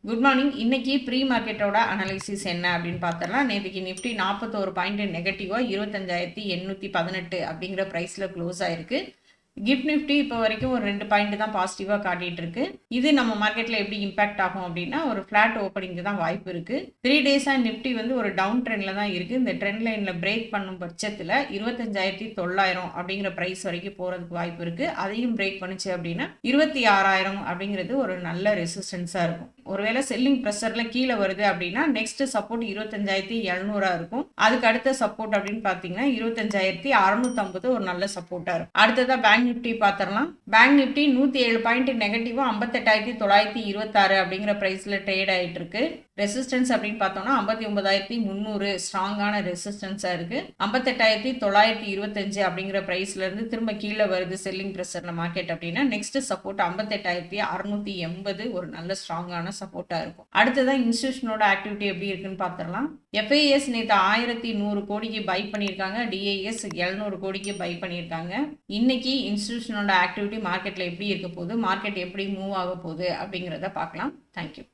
Good morning. இன்னைக்கு pre மார்க்கெட்டோட analysis என்ன அப்படின்னு பார்த்தரலாம். நேற்றுக்கு நிஃப்டி 41 பாயிண்ட் நெகட்டிவாக 25,818 அப்படிங்கிற ப்ரைஸில் க்ளோஸ் ஆயிருக்கு. கிஃப்ட் நிஃப்டி இப்போ வரைக்கும் ஒரு 2 பாயிண்ட் தான் பாசிட்டிவாக காட்டிட்டு இருக்கு. இது நம்ம மார்க்கெட்டில் எப்படி இம்பாக்ட் ஆகும் அப்படின்னா, ஒரு ஃப்ளாட் ஓப்பனிங்க்கு தான் வாய்ப்பு இருக்கு. 3 டேஸாக நிஃப்டி வந்து ஒரு டவுன் ட்ரெண்டில் தான் இருக்கு. இந்த ட்ரெண்ட் லைனில் பிரேக் பண்ணும் பட்சத்தில் 25,900 அப்படிங்கிற ப்ரைஸ் வரைக்கும் போகிறதுக்கு வாய்ப்பு இருக்கு. அதையும் பிரேக் பண்ணுச்சு அப்படின்னா 26,000 அப்படிங்கிறது ஒரு நல்ல ரெசிஸ்டன்ஸாக இருக்கும். ஒருவேளை செல்லிங் ப்ரெஷரில் கீழே வருது அப்படின்னா நெக்ஸ்ட் சப்போர்ட் 25,700 இருக்கும். அதுக்கு அடுத்த சப்போர்ட் அப்படின்னு பார்த்தீங்கன்னா 25,650 ஒரு நல்ல சப்போர்ட்டாக இருக்கும். அடுத்ததாக பேங்க் நிஃப்டி பார்த்துடலாம். பேங்க் நிஃப்டி 107 பாயிண்ட் நெகட்டிவாக 58,926 அப்படிங்கிற ப்ரைஸில் ட்ரேட் ஆகிட்டு இருக்கு. ரெசிஸ்டன்ஸ் அப்படின்னு பார்த்தோம்னா 59,300 ஸ்ட்ராங்கான ரெசிஸ்டன்ஸாக இருக்கு. 58,925 அப்படிங்கிற ப்ரைஸ்ல இருந்து திரும்ப கீழே வருது செல்லிங் ப்ரெஷர்ல மார்க்கெட் அப்படின்னா நெக்ஸ்ட் சப்போர்ட் 58,680 ஒரு நல்ல ஸ்ட்ராங்கான சப்போர்ட்டா இருக்கும். அடுத்ததான் இன்ஸ்டிடியூஷனோட ஆக்டிவிட்டி எப்படி இருக்குன்னு பார்த்துடலாம். எஃப்ஐஎஸ் நேற்று 1,100 கோடிக்கு பை பண்ணியிருக்காங்க. டிஐஎஸ் 700 கோடிக்கு பை பண்ணியிருக்காங்க. இன்னைக்கு இன்ஸ்டிடியூஷனோட ஆக்டிவிட்டி மார்க்கெட்ல எப்படி இருக்க போகுது, மார்க்கெட் எப்படி மூவ் ஆக போகுது அப்படிங்கிறத பார்க்கலாம். தேங்க்யூ.